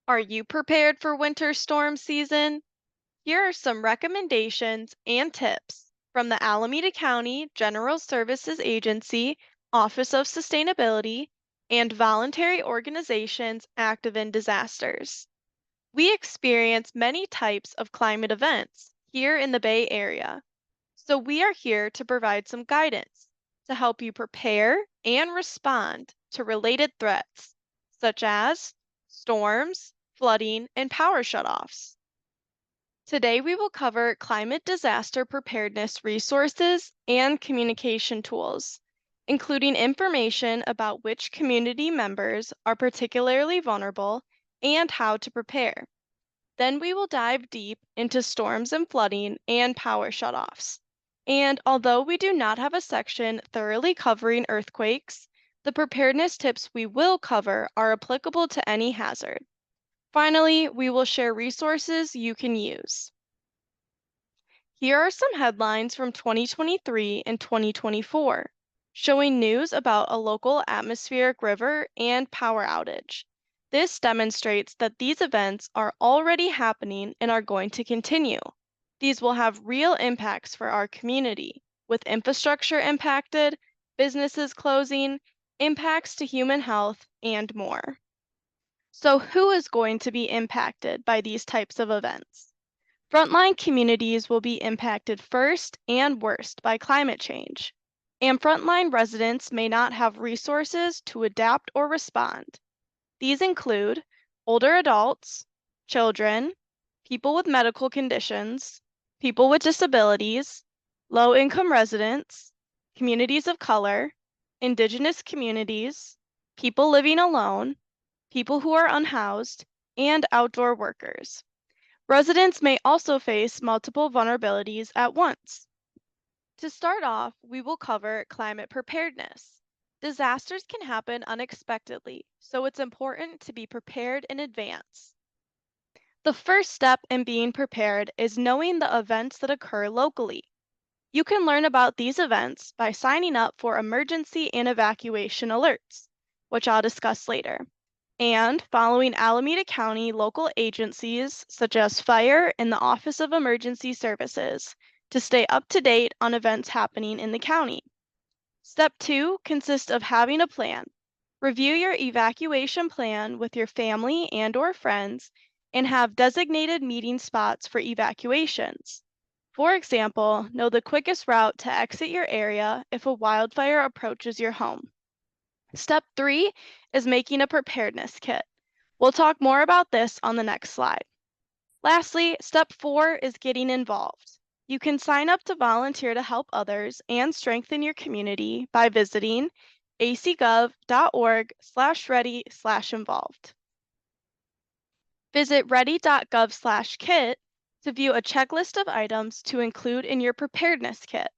Are you prepared for winter storm season? Here are some recommendations and tips from the Alameda County General Services Agency, Office of Sustainability, and voluntary organizations active in disasters. We experience many types of climate events here in the Bay Area, so we are here to provide some guidance to help you prepare and respond to related threats, such as storms, flooding, and power shutoffs. Today, we will cover climate disaster preparedness resources and communication tools, including information about which community members are particularly vulnerable and how to prepare. Then we will dive deep into storms and flooding and power shutoffs. And although we do not have a section thoroughly covering earthquakes, the preparedness tips we will cover are applicable to any hazard. Finally, we will share resources you can use. Here are some headlines from 2023 and 2024, showing news about a local atmospheric river and power outage. This demonstrates that these events are already happening and are going to continue. These will have real impacts for our community, with infrastructure impacted, businesses closing, impacts to human health, and more. So, who is going to be impacted by these types of events? Frontline communities will be impacted first and worst by climate change, and frontline residents may not have resources to adapt or respond. These include older adults, children, people with medical conditions, people with disabilities, low income residents, communities of color, indigenous communities, people living alone, people who are unhoused, and outdoor workers. Residents may also face multiple vulnerabilities at once. To start off, we will cover climate preparedness. Disasters can happen unexpectedly, so it's important to be prepared in advance. The first step in being prepared is knowing the events that occur locally. You can learn about these events by signing up for emergency and evacuation alerts, which I'll discuss later, and following Alameda County local agencies such as Fire and the Office of Emergency Services to stay up to date on events happening in the county. Step 2 consists of having a plan. Review your evacuation plan with your family and/or friends and have designated meeting spots for evacuations. For example, know the quickest route to exit your area if a wildfire approaches your home. Step 3 is making a preparedness kit. We'll talk more about this on the next slide. Lastly, step 4 is getting involved. You can sign up to volunteer to help others and strengthen your community by visiting acgov.org/ready/involved. Visit ready.gov/kit to view a checklist of items to include in your preparedness kit.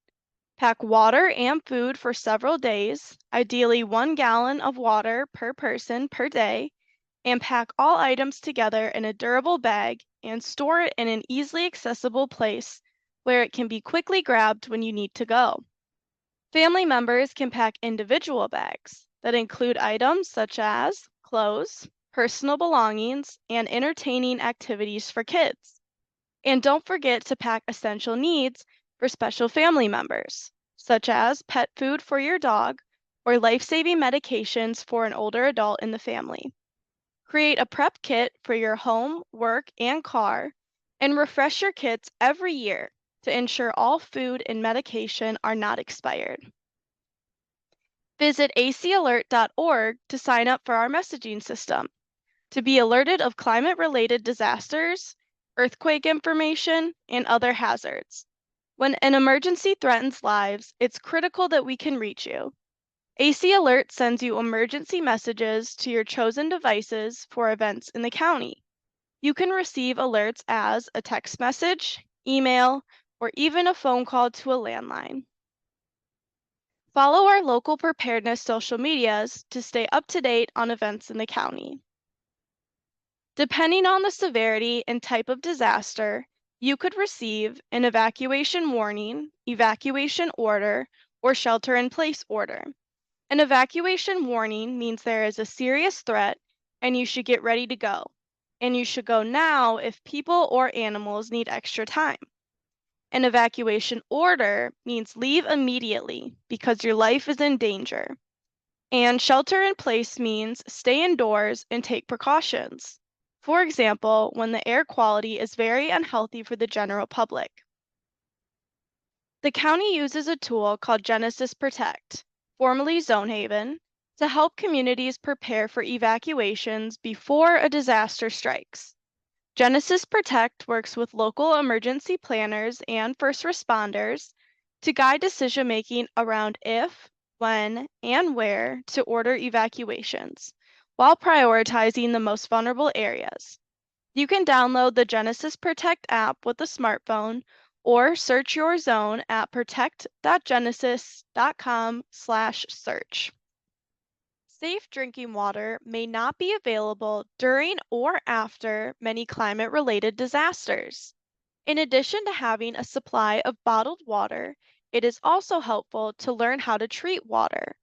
Pack water and food for several days, ideally 1 gallon of water per person per day, and pack all items together in a durable bag and store it in an easily accessible place where it can be quickly grabbed when you need to go. Family members can pack individual bags that include items such as clothes, personal belongings, and entertaining activities for kids. And don't forget to pack essential needs for special family members, such as pet food for your dog or life-saving medications for an older adult in the family. Create a prep kit for your home, work, and car, and refresh your kits every year to ensure all food and medication are not expired. Visit acalert.org to sign up for our messaging system to be alerted of climate-related disasters, earthquake information, and other hazards. When an emergency threatens lives, it's critical that we can reach you. AC Alert sends you emergency messages to your chosen devices for events in the county. You can receive alerts as a text message, email, or even a phone call to a landline. Follow our local preparedness social medias to stay up to date on events in the county. Depending on the severity and type of disaster, you could receive an evacuation warning, evacuation order, or shelter-in-place order. An evacuation warning means there is a serious threat and you should get ready to go. and you should go now if people or animals need extra time. An evacuation order means leave immediately because your life is in danger. And shelter in place means stay indoors and take precautions. For example, when the air quality is very unhealthy for the general public. The county uses a tool called Genesis Protect, formerly Zonehaven, to help communities prepare for evacuations before a disaster strikes. Genesis Protect works with local emergency planners and first responders to guide decision making around if, when, and where to order evacuations, while prioritizing the most vulnerable areas. You can download the Genesis Protect app with a smartphone or search your zone at protect.genesis.com/search. Safe drinking water may not be available during or after many climate-related disasters. In addition to having a supply of bottled water, it is also helpful to learn how to treat water.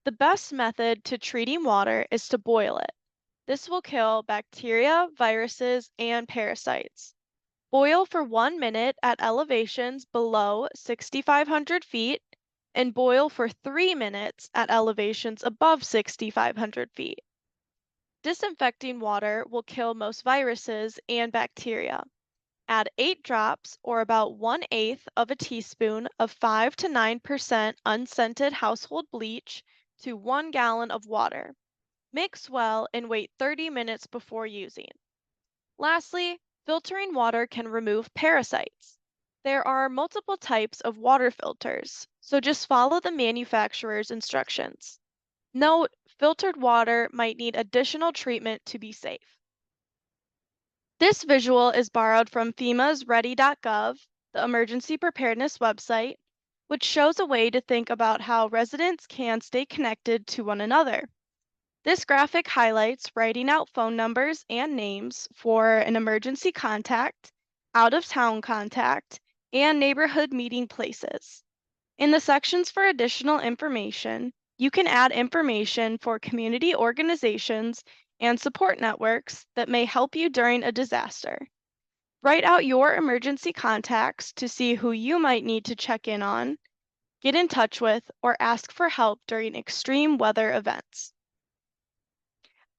The best method to treating water is to boil it. This will kill bacteria, viruses, and parasites. Boil for 1 minute at elevations below 6,500 feet and boil for 3 minutes at elevations above 6,500 feet. Disinfecting water will kill most viruses and bacteria. Add 8 drops, or about 1/8 of a teaspoon, of 5 to 9% unscented household bleach to 1 gallon of water. Mix well and wait 30 minutes before using. Lastly, filtering water can remove parasites. There are multiple types of water filters, so just follow the manufacturer's instructions. Note, filtered water might need additional treatment to be safe. This visual is borrowed from FEMA's ready.gov, the emergency preparedness website, which shows a way to think about how residents can stay connected to one another. This graphic highlights writing out phone numbers and names for an emergency contact, out-of-town contact, and neighborhood meeting places. In the sections for additional information, you can add information for community organizations and support networks that may help you during a disaster. Write out your emergency contacts to see who you might need to check in on, get in touch with, or ask for help during extreme weather events.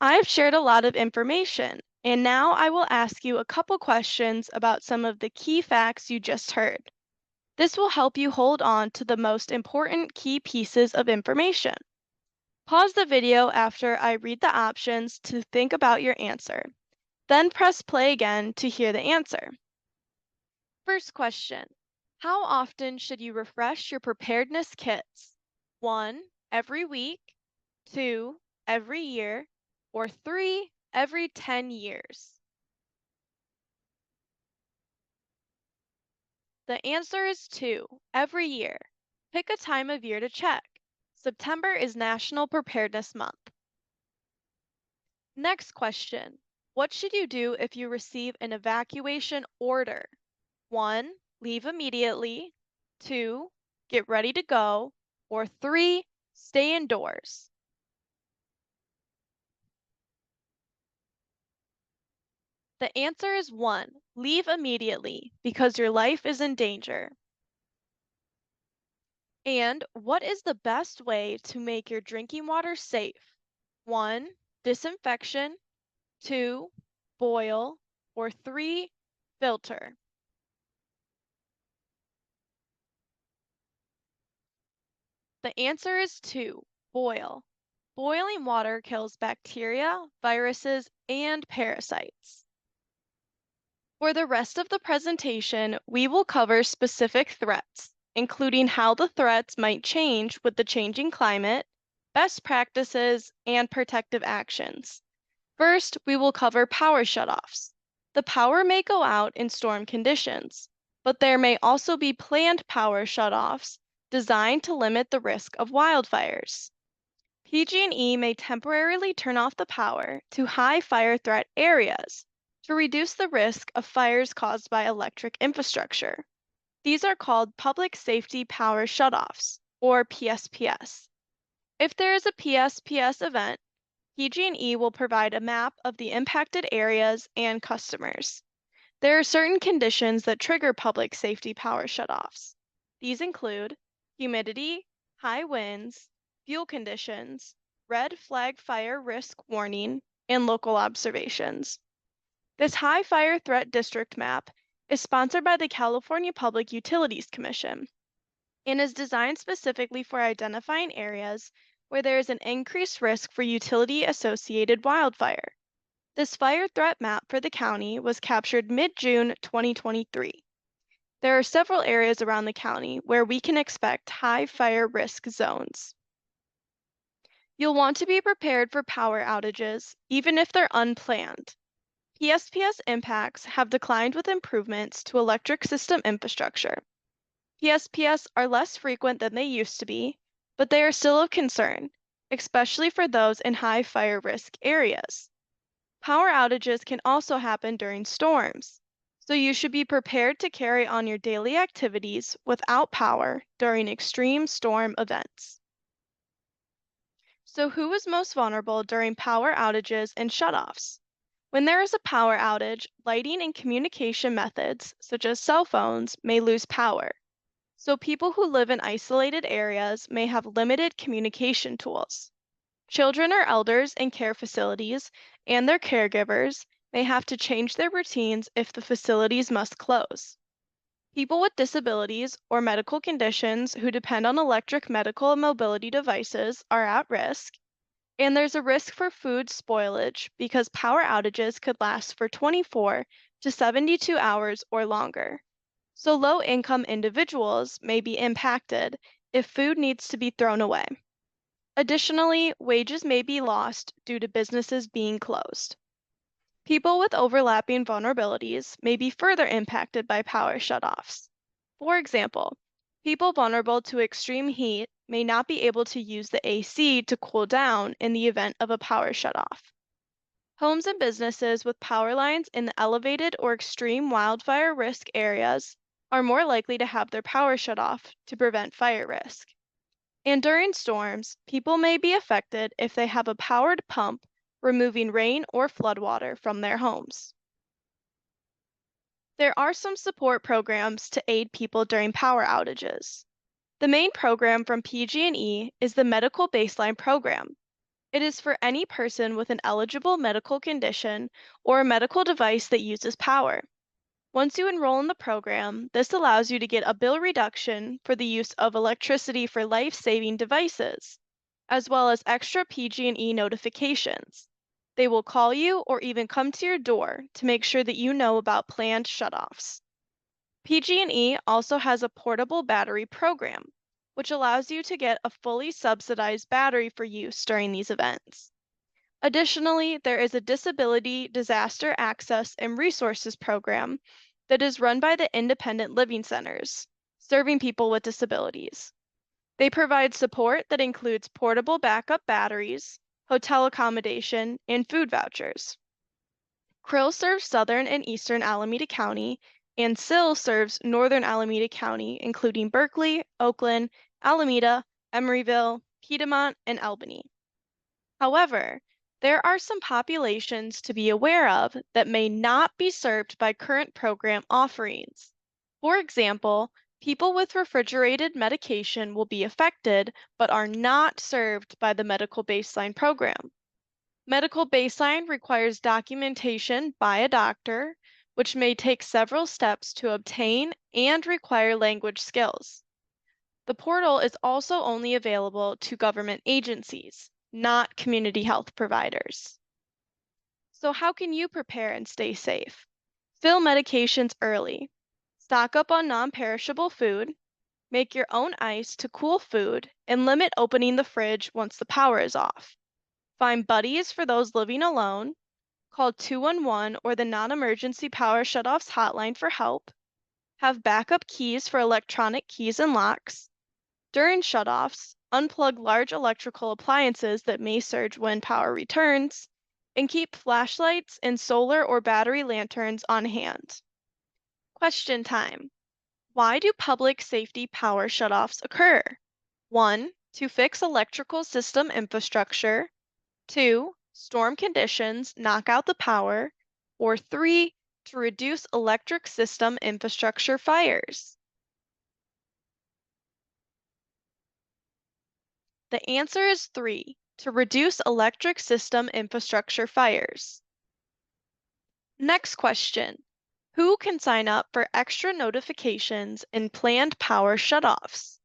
I've shared a lot of information, and now I will ask you a couple questions about some of the key facts you just heard. This will help you hold on to the most important key pieces of information. Pause the video after I read the options to think about your answer. Then press play again to hear the answer. First question: how often should you refresh your preparedness kits? 1, every week, 2, every year, or 3, every 10 years? The answer is 2, every year. Pick a time of year to check. September is National Preparedness Month. Next question: what should you do if you receive an evacuation order? 1, leave immediately, 2, get ready to go, or 3, stay indoors? The answer is 1, leave immediately, because your life is in danger. And what is the best way to make your drinking water safe? 1, disinfection, 2, boil, or 3, filter? The answer is 2, boil. Boiling water kills bacteria, viruses, and parasites. For the rest of the presentation, we will cover specific threats, including how the threats might change with the changing climate, best practices, and protective actions. First, we will cover power shutoffs. The power may go out in storm conditions, but there may also be planned power shutoffs designed to limit the risk of wildfires. PG&E may temporarily turn off the power to high fire threat areas to reduce the risk of fires caused by electric infrastructure. These are called Public Safety Power Shutoffs, or PSPS. If there is a PSPS event, PG&E will provide a map of the impacted areas and customers. There are certain conditions that trigger public safety power shutoffs. These include humidity, high winds, fuel conditions, red flag fire risk warning, and local observations. This high fire threat district map is sponsored by the California Public Utilities Commission and is designed specifically for identifying areas where there is an increased risk for utility associated wildfire. This fire threat map for the county was captured mid-June 2023. There are several areas around the county where we can expect high fire risk zones. You'll want to be prepared for power outages, even if they're unplanned. PSPS impacts have declined with improvements to electric system infrastructure. PSPS are less frequent than they used to be, but they are still of concern, especially for those in high fire risk areas. Power outages can also happen during storms, so you should be prepared to carry on your daily activities without power during extreme storm events. So, who is most vulnerable during power outages and shutoffs? When there is a power outage, lighting and communication methods, such as cell phones, may lose power. So, people who live in isolated areas may have limited communication tools. Children or elders in care facilities and their caregivers may have to change their routines if the facilities must close. People with disabilities or medical conditions who depend on electric medical and mobility devices are at risk, and there's a risk for food spoilage because power outages could last for 24 to 72 hours or longer. So low-income individuals may be impacted if food needs to be thrown away. Additionally, wages may be lost due to businesses being closed. People with overlapping vulnerabilities may be further impacted by power shutoffs. For example, people vulnerable to extreme heat may not be able to use the AC to cool down in the event of a power shutoff. Homes and businesses with power lines in the elevated or extreme wildfire risk areas are more likely to have their power shut off to prevent fire risk. And during storms, people may be affected if they have a powered pump removing rain or floodwater from their homes. There are some support programs to aid people during power outages. The main program from PG&E is the Medical Baseline Program. It is for any person with an eligible medical condition or a medical device that uses power. Once you enroll in the program, this allows you to get a bill reduction for the use of electricity for life-saving devices, as well as extra PG&E notifications. They will call you or even come to your door to make sure that you know about planned shutoffs. PG&E also has a portable battery program, which allows you to get a fully subsidized battery for use during these events. Additionally, there is a Disability Disaster Access and Resources Program that is run by the Independent Living Centers, serving people with disabilities. They provide support that includes portable backup batteries, hotel accommodation, and food vouchers. Krill serves southern and eastern Alameda County, and SIL serves northern Alameda County, including Berkeley, Oakland, Alameda, Emeryville, Piedmont, and Albany. However, there are some populations to be aware of that may not be served by current program offerings. For example, people with refrigerated medication will be affected but are not served by the Medical Baseline program. Medical Baseline requires documentation by a doctor, which may take several steps to obtain and require language skills. The portal is also only available to government agencies, not community health providers. So how can you prepare and stay safe? Fill medications early. Stock up on non-perishable food. Make your own ice to cool food and limit opening the fridge once the power is off. Find buddies for those living alone. Call 211 or the non-emergency power shutoffs hotline for help. Have backup keys for electronic keys and locks. During shutoffs, unplug large electrical appliances that may surge when power returns, and keep flashlights and solar or battery lanterns on hand. Question time. Why do public safety power shutoffs occur? 1. To fix electrical system infrastructure. 2. storm conditions knock out the power, or 3, to reduce electric system infrastructure fires? The answer is 3, to reduce electric system infrastructure fires. Next question. Who can sign up for extra notifications in planned power shutoffs?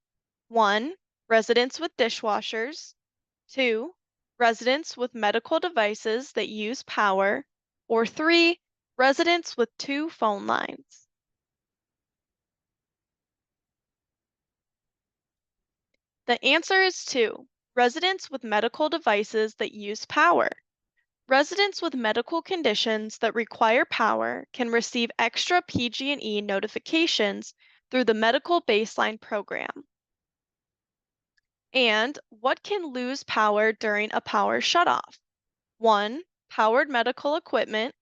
1. Residents with dishwashers. 2. Residents with medical devices that use power. Or 3. Residents with 2 phone lines. The answer is 2. Residents with medical devices that use power. Residents with medical conditions that require power can receive extra PG&E notifications through the Medical Baseline Program. And what can lose power during a power shutoff? 1. Powered medical equipment.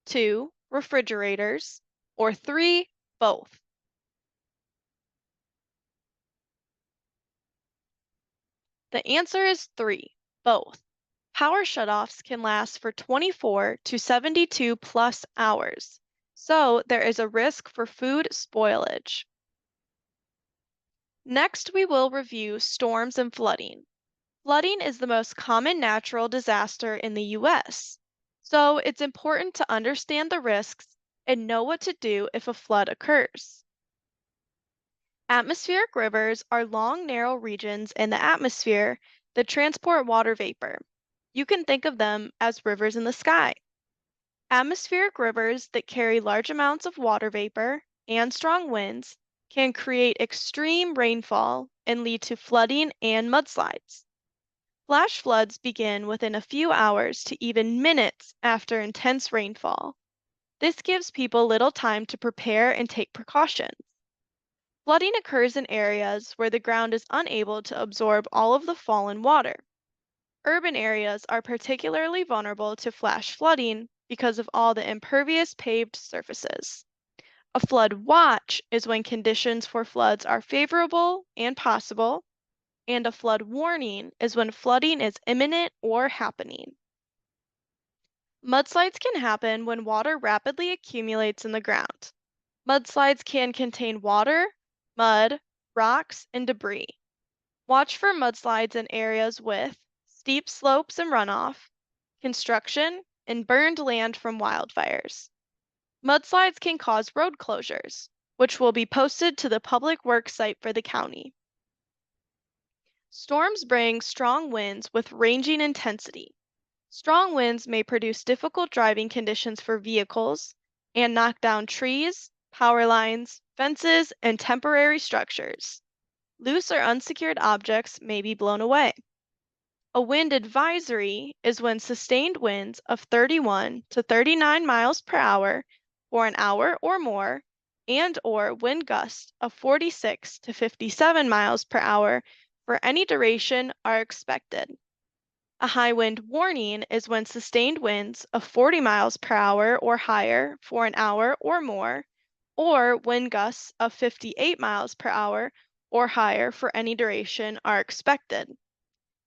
2. Refrigerators. Or 3. Both. The answer is 3. Both. Power shutoffs can last for 24 to 72 plus hours, so there is a risk for food spoilage. Next, we will review storms and flooding. Flooding is the most common natural disaster in the U.S., so it's important to understand the risks and know what to do if a flood occurs. Atmospheric rivers are long, narrow regions in the atmosphere that transport water vapor. You can think of them as rivers in the sky. Atmospheric rivers that carry large amounts of water vapor and strong winds can create extreme rainfall and lead to flooding and mudslides. Flash floods begin within a few hours to even minutes after intense rainfall. This gives people little time to prepare and take precautions. Flooding occurs in areas where the ground is unable to absorb all of the fallen water. Urban areas are particularly vulnerable to flash flooding because of all the impervious paved surfaces. A flood watch is when conditions for floods are favorable and possible, and a flood warning is when flooding is imminent or happening. Mudslides can happen when water rapidly accumulates in the ground. Mudslides can contain water, mud, rocks, and debris. Watch for mudslides in areas with steep slopes and runoff, construction, and burned land from wildfires. Mudslides can cause road closures, which will be posted to the public works site for the county. Storms bring strong winds with ranging intensity. Strong winds may produce difficult driving conditions for vehicles and knock down trees, power lines, fences, and temporary structures. Loose or unsecured objects may be blown away. A wind advisory is when sustained winds of 31 to 39 miles per hour for an hour or more and/or wind gusts of 46 to 57 miles per hour for any duration are expected. A high wind warning is when sustained winds of 40 miles per hour or higher for an hour or more, or wind gusts of 58 miles per hour or higher for any duration are expected.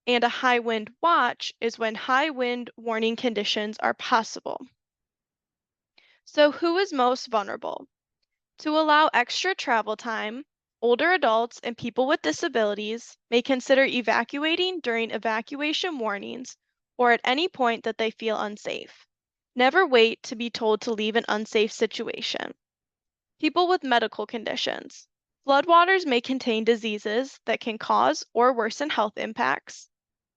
And a high wind watch is when high wind warning conditions are possible. So, who is most vulnerable? To allow extra travel time, older adults and people with disabilities may consider evacuating during evacuation warnings or at any point that they feel unsafe. Never wait to be told to leave an unsafe situation. People with medical conditions. Floodwaters may contain diseases that can cause or worsen health impacts.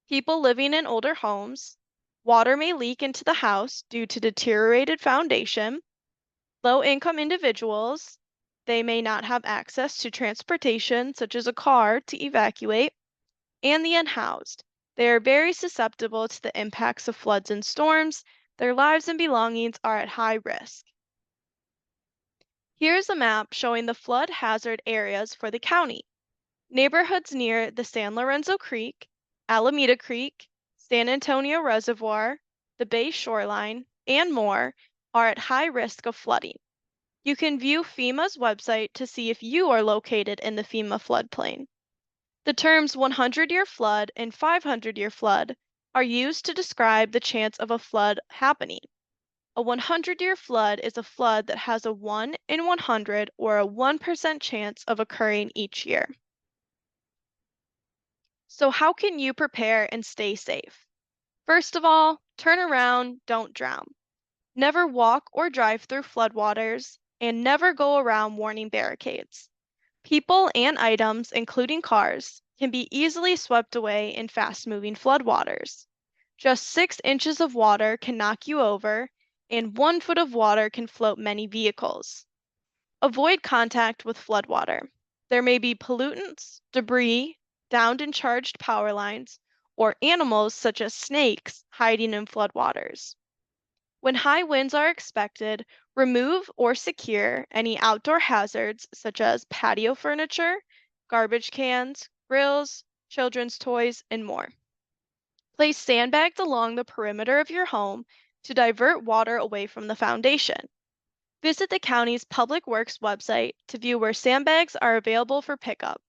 People living in older homes. Water may leak into the house due to deteriorated foundation. Low-income individuals, they may not have access to transportation such as a car to evacuate, and the unhoused. They are very susceptible to the impacts of floods and storms. Their lives and belongings are at high risk. Here's a map showing the flood hazard areas for the county. Neighborhoods near the San Lorenzo Creek, Alameda Creek, San Antonio Reservoir, the Bay shoreline, and more are at high risk of flooding. You can view FEMA's website to see if you are located in the FEMA floodplain. The terms 100-year flood and 500-year flood are used to describe the chance of a flood happening. A 100-year flood is a flood that has a 1 in 100 or a 1% chance of occurring each year. So, how can you prepare and stay safe? First of all, turn around, don't drown. Never walk or drive through floodwaters, and never go around warning barricades. People and items, including cars, can be easily swept away in fast-moving floodwaters. Just 6 inches of water can knock you over, and 1 foot of water can float many vehicles. Avoid contact with floodwater. There may be pollutants, debris, downed and charged power lines, or animals such as snakes hiding in floodwaters. When high winds are expected, remove or secure any outdoor hazards such as patio furniture, garbage cans, grills, children's toys, and more. Place sandbags along the perimeter of your home to divert water away from the foundation. Visit the county's Public Works website to view where sandbags are available for pickup.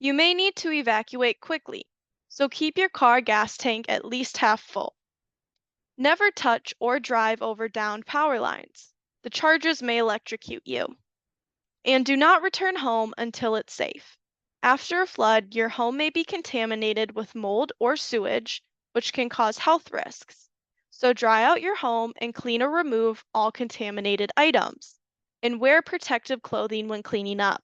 You may need to evacuate quickly, so keep your car gas tank at least half full. Never touch or drive over downed power lines. The charges may electrocute you. And do not return home until it's safe. After a flood, your home may be contaminated with mold or sewage, which can cause health risks. So dry out your home and clean or remove all contaminated items. And wear protective clothing when cleaning up.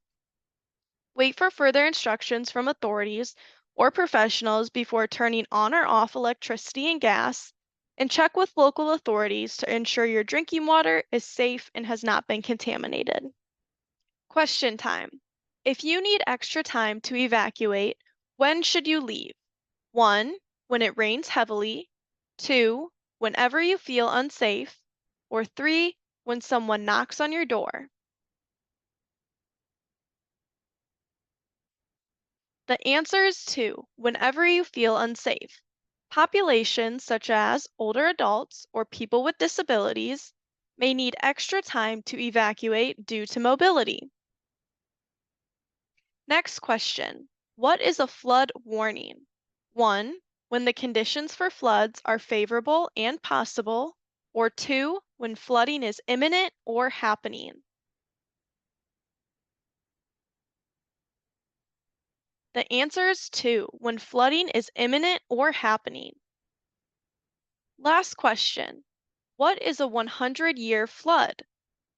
Wait for further instructions from authorities or professionals before turning on or off electricity and gas, and check with local authorities to ensure your drinking water is safe and has not been contaminated. Question time. If you need extra time to evacuate, when should you leave? 1. When it rains heavily. 2. Whenever you feel unsafe. Or 3. When someone knocks on your door. The answer is 2. Whenever you feel unsafe. Populations such as older adults or people with disabilities may need extra time to evacuate due to mobility. Next question. What is a flood warning? 1. When the conditions for floods are favorable and possible. Or 2. When flooding is imminent or happening. The answer is 2. When flooding is imminent or happening. Last question. What is a 100-year flood?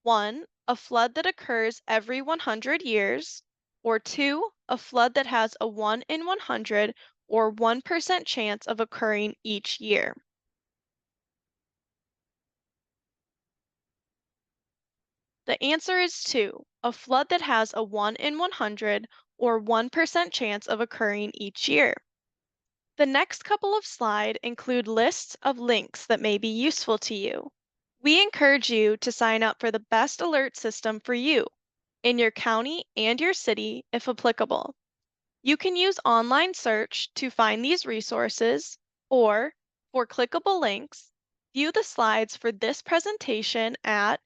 1. A flood that occurs every 100 years. Or 2. A flood that has a 1 in 100 or 1% chance of occurring each year. The answer is 2. A flood that has a 1 in 100 or 1% chance of occurring each year. The next couple of slides include lists of links that may be useful to you. We encourage you to sign up for the best alert system for you in your county and your city if applicable. You can use online search to find these resources, or for clickable links, view the slides for this presentation at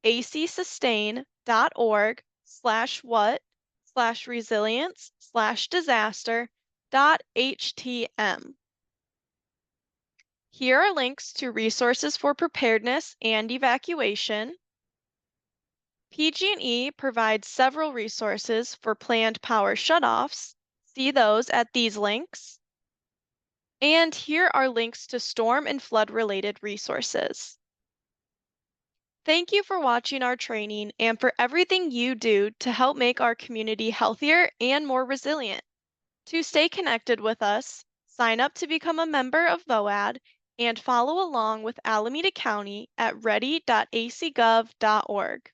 acsustain.org/what/resilience/disaster.htm. Here are links to resources for preparedness and evacuation. PG&E provides several resources for planned power shutoffs. See those at these links. And here are links to storm and flood related resources. Thank you for watching our training and for everything you do to help make our community healthier and more resilient. To stay connected with us, sign up to become a member of VOAD and follow along with Alameda County at ready.acgov.org.